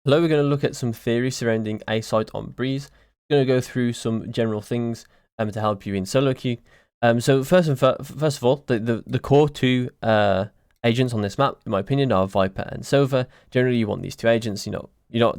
Hello, we're going to look at some theory surrounding A site on Breeze. We're going to go through some general things to help you in solo queue. So first of all, the core two agents on this map, in my opinion, are Viper and Sova. Generally, you want these two agents. You're not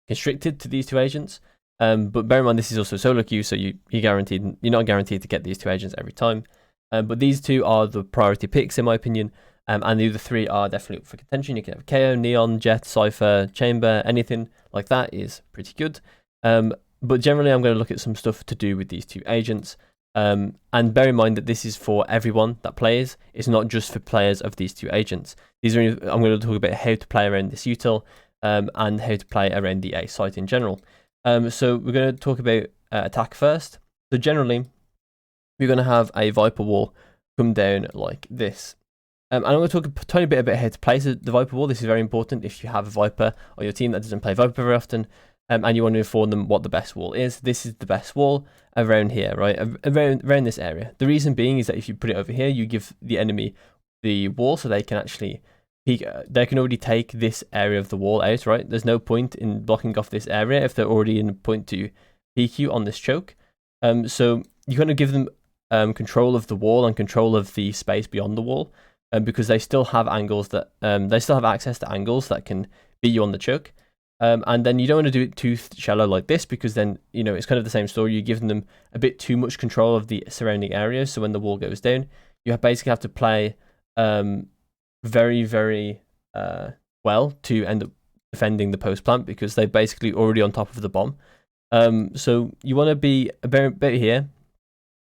constricted to these two agents. But bear in mind, this is also solo queue, so you're not guaranteed to get these two agents every time. But these two are the priority picks, in my opinion. And the other three are definitely up for contention. You can have KO, Neon, Jet, Cypher, Chamber, anything like that is pretty good. But generally, I'm going to look at some stuff to do with these two agents. And bear in mind that this is for everyone that plays. It's not just for players of these two agents. I'm going to talk about how to play around this util and how to play around the A site in general. So we're going to talk about attack first. So generally, we're going to have a Viper wall come down like this. And I'm going to talk a tiny bit about how to place the Viper wall. This is very important if you have a Viper on your team that doesn't play Viper very often, and you want to inform them what the best wall is. This is the best wall around here, right? Around this area. The reason being is that if you put it over here, you give the enemy the wall so they can actually peek. They can already take this area of the wall out, right? There's no point in blocking off this area if they're already in a point to peek you on this choke. So you're going to give them control of the wall and control of the space beyond the wall. Because they still have angles that they still have access to angles that can beat you on the choke, and then you don't want to do it too shallow like this, because then it's kind of the same story. You're giving them a bit too much control of the surrounding areas, so when the wall goes down, you basically have to play very, very well to end up defending the post plant, because they're basically already on top of the bomb. So you want to be a bit here.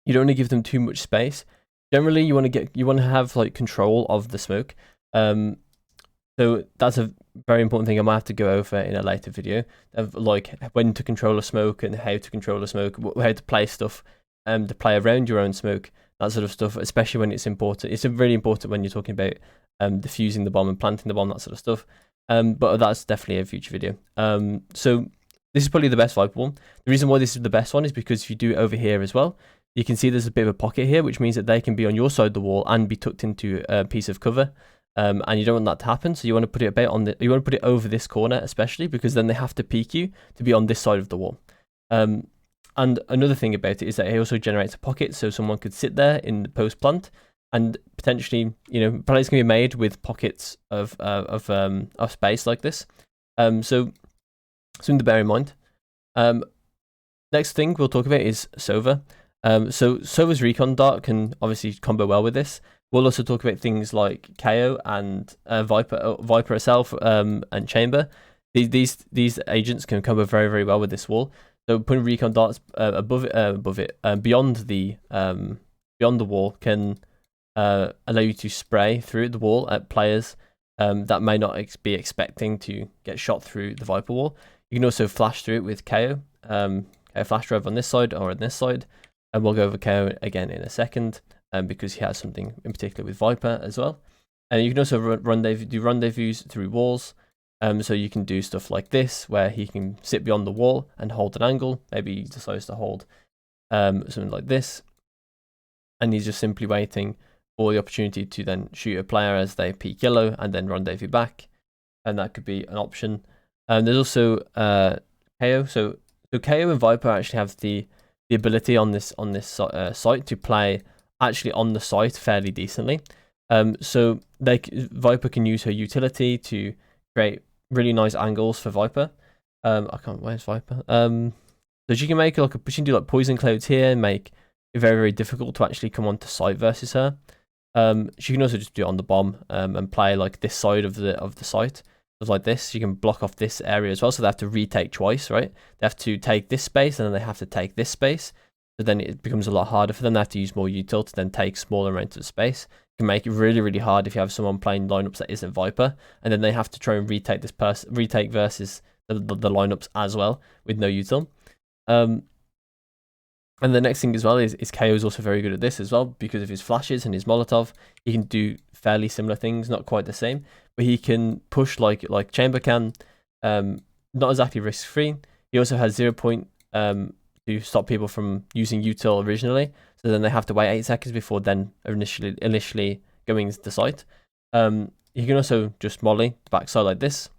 You don't want to give them too much space. Generally, you want to have like control of the smoke. So that's a very important thing I might have to go over in a later video of like when to control a smoke and how to control a smoke, how to play stuff, to play around your own smoke, that sort of stuff. Especially when it's important. It's really important when you're talking about defusing the bomb and planting the bomb, that sort of stuff. But that's definitely a future video. So this is probably the best Viper one. The reason why this is the best one is because if you do it over here as well, you can see there's a bit of a pocket here, which means that they can be on your side of the wall and be tucked into a piece of cover. And you don't want that to happen, so you want to put it you want to put it over this corner, especially because then they have to peek you to be on this side of the wall. And another thing about it is that it also generates a pocket, so someone could sit there in the post plant, and potentially, plays can be made with pockets of space like this. So something to bear in mind. Next thing we'll talk about is Sova. So Sova's Recon Dart can obviously combo well with this. We'll also talk about things like KO and Viper itself, and Chamber. These agents can combo very, very well with this wall. So putting Recon Darts beyond the wall can allow you to spray through the wall at players that may not be expecting to get shot through the Viper wall. You can also flash through it with KO. Flash drive on this side or on this side. And we'll go over KO again in a second, because he has something in particular with Viper as well. And you can also do rendezvous through walls. So you can do stuff like this, where he can sit beyond the wall and hold an angle. Maybe he decides to hold something like this. And he's just simply waiting for the opportunity to then shoot a player as they peek yellow and then rendezvous back. And that could be an option. There's also KO. So KO and Viper actually have the ability on this site to play actually on the site fairly decently. So Viper can use her utility to create really nice angles for Viper. Where's Viper? So she can make she can do like poison clouds here and make it very, very difficult to actually come onto site versus her. She can also just do it on the bomb and play like this side of the site. Like this, you can block off this area as well, so they have to retake twice, right? They have to take this space and then they have to take this space, so then it becomes a lot harder for them. They have to use more util to then take smaller amounts of space. It can make it really, really hard if you have someone playing lineups that isn't Viper, and then they have to try and retake versus the lineups as well with no util. And the next thing as well is KO is also very good at this as well, because of his flashes and his Molotov. He can do fairly similar things, not quite the same, but he can push like Chamber can, not exactly risk free. He also has 0 point to stop people from using util originally, so then they have to wait 8 seconds before then initially going to the site. He can also just molly the backside like this.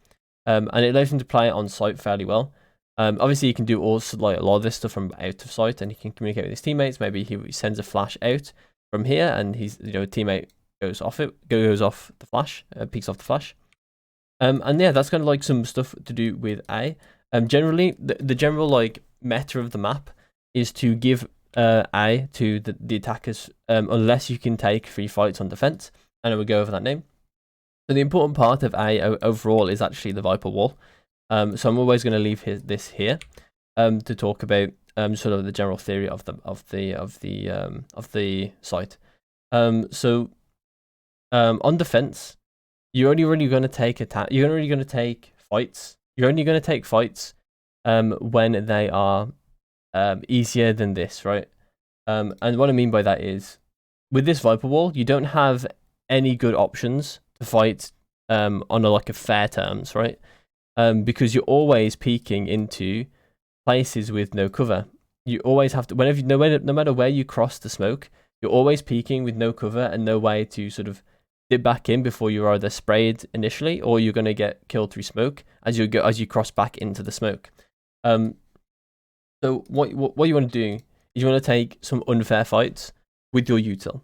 and it allows him to play on site fairly well. Obviously, he can do also like a lot of this stuff from out of sight, and he can communicate with his teammates. Maybe he sends a flash out from here, and he's a teammate goes off the flash, peeks off the flash. And yeah, that's kind of like some stuff to do with A. Generally, the general like meta of the map is to give A to the attackers unless you can take 3 fights on defense, and I will go over that name. So the important part of A overall is actually the Viper wall. So I'm always going to leave this here to talk about sort of the general theory of the site. So on defense, you're only really going to take attack. You're only going to take fights. You're only going to take fights when they are easier than this, right? And what I mean by that is, with this Viper wall, you don't have any good options to fight on a fair terms, right? Because you're always peeking into places with no cover. You always have to, no matter where you cross the smoke, you're always peeking with no cover and no way to sort of dip back in before you're either sprayed initially or you're going to get killed through smoke as you cross back into the smoke. So what you want to do is you want to take some unfair fights with your util.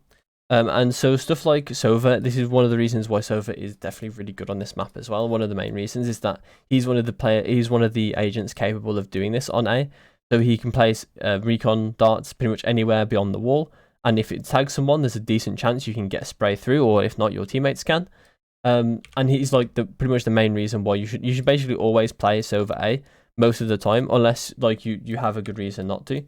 And so stuff like Sova, this is one of the reasons why Sova is definitely really good on this map as well. One of the main reasons is that he's one of the agents capable of doing this on A. So he can place recon darts pretty much anywhere beyond the wall. And if it tags someone, there's a decent chance you can get spray through, or if not, your teammates can. And he's like pretty much the main reason why you should basically always play Sova A most of the time, unless like you have a good reason not to.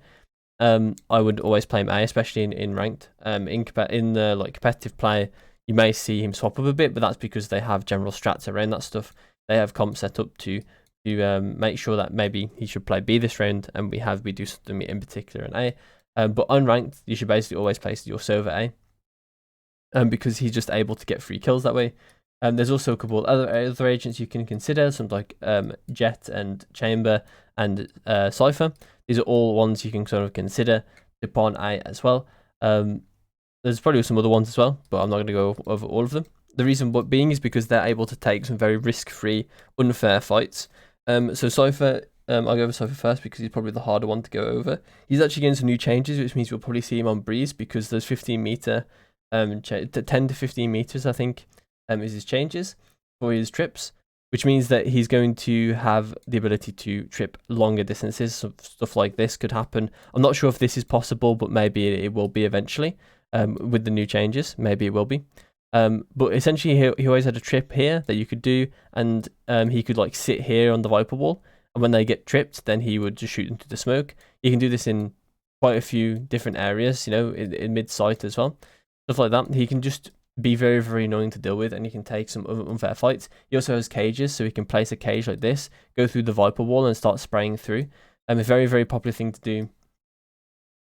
I would always play him A, especially in ranked. In the competitive play, you may see him swap up a bit, but that's because they have general strats around that stuff. They have comp set up to make sure that maybe he should play B this round, and we do something in particular in A. But unranked, you should basically always place your Sova A, because he's just able to get free kills that way. There's also a couple other agents you can consider, some like Jet and Chamber and Cypher. These are all ones you can sort of consider to pawn A as well. There's probably some other ones as well, but I'm not going to go over all of them. The reason being is because they're able to take some very risk-free, unfair fights. So Cypher, I'll go over Cypher first because he's probably the harder one to go over. He's actually getting some new changes, which means we'll probably see him on Breeze because there's 15 meter, 10 to 15 meters, I think, is his changes for his trips, which means that he's going to have the ability to trip longer distances. So stuff like this could happen. I'm not sure if this is possible, but maybe it will be eventually with the new changes. Maybe it will be. But essentially, he always had a trip here that you could do, and he could like sit here on the Viper wall, and when they get tripped, then he would just shoot into the smoke. You can do this in quite a few different areas, in mid-sight as well. Stuff like that. He can just be very, very annoying to deal with, and he can take some unfair fights. He also has cages, so he can place a cage like this, go through the Viper wall and start spraying through. A very, very popular thing to do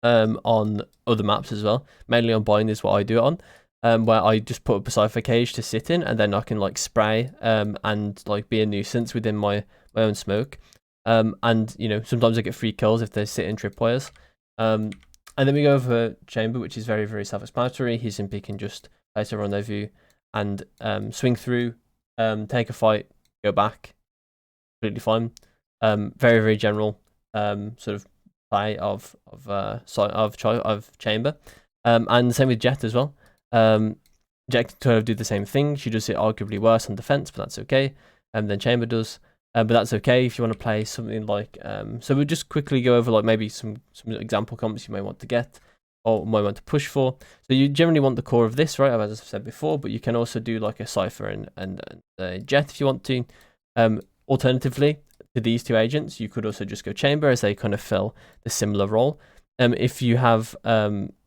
on other maps as well. Mainly on Bind is what I do it on, where I just put up a Cypher cage to sit in, and then I can like spray and like be a nuisance within my own smoke. And sometimes I get free kills if they sit in tripwires. And then we go over Chamber, which is very, very self-explanatory. He simply can just place a rendezvous and swing through, take a fight, go back, completely fine. Very, very general sort of play of Chamber, and same with Jet as well. Jet can sort of do the same thing. She does it arguably worse on defense, but that's okay. Then Chamber does, but that's okay if you want to play something like. So we'll just quickly go over like maybe some example comps you may want to get, or might want to push for. So you generally want the core of this, right, as I've said before, but you can also do like a Cypher and Jet if you want to. Alternatively to these two agents, you could also just go Chamber, as they kind of fill the similar role. If you have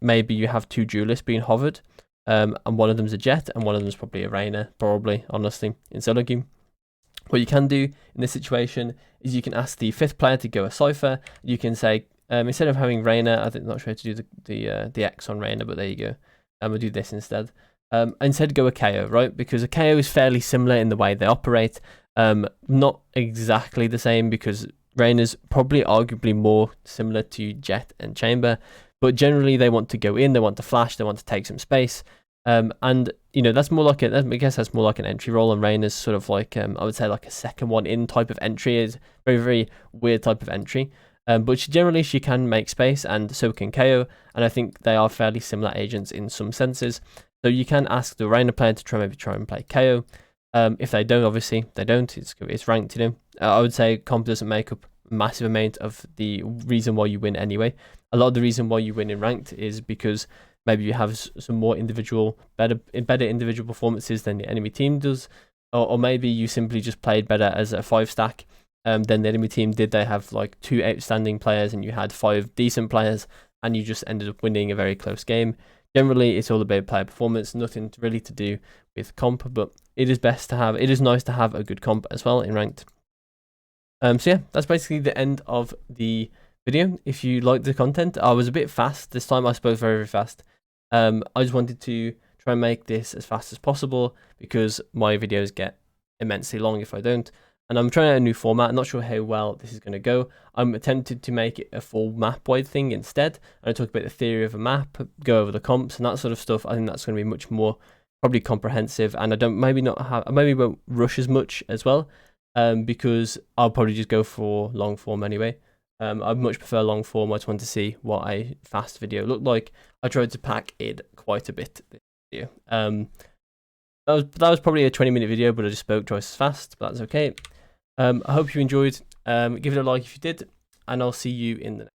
maybe you have two duelists being hovered, and one of them's a Jet and one of them's probably a Reyna, honestly, in solo game. What you can do in this situation is you can ask the 5th player to go a Cypher. You can say, instead of having Reyna, I'm not sure how to do the X on Reyna, but there you go. We'll do this instead. Instead go a KO, right? Because a KO is fairly similar in the way they operate. Not exactly the same, because Reyna's probably arguably more similar to Jet and Chamber. But generally they want to go in, they want to flash, they want to take some space. And you know, that's more like I guess that's more like an entry role, and Rain is sort of like I would say like a second one in type of entry. Is very, very weird type of entry. But she can make space, and so can KO, and I think they are fairly similar agents in some senses. So you can ask the Reina player to try and play KO. If they don't, obviously they don't. It's ranked, you know. I would say comp doesn't make up a massive amount of the reason why you win anyway. A lot of the reason why you win in ranked is because maybe you have some more better individual performances than the enemy team does, or maybe you simply just played better as a 5-stack than the enemy team did. They have like 2 outstanding players and you had 5 decent players, and you just ended up winning a very close game. Generally, it's all about player performance, nothing really to do with comp, but it is nice to have a good comp as well in ranked. So yeah, that's basically the end of the video. If you liked the content, I was a bit fast this time. I spoke very, very fast. I just wanted to try and make this as fast as possible because my videos get immensely long if I don't. And I'm trying out a new format. I'm not sure how well this is going to go. I'm tempted to make it a full map-wide thing instead. And I talk about the theory of a map, go over the comps and that sort of stuff. I think that's going to be much more probably comprehensive. And I maybe won't rush as much as well, because I'll probably just go for long form anyway. I much prefer long form. I just want to see what a fast video looked like. I tried to pack in quite a bit this video. That was probably a 20-minute video, but I just spoke twice as fast, but that's okay. I hope you enjoyed. Give it a like if you did, and I'll see you in the next.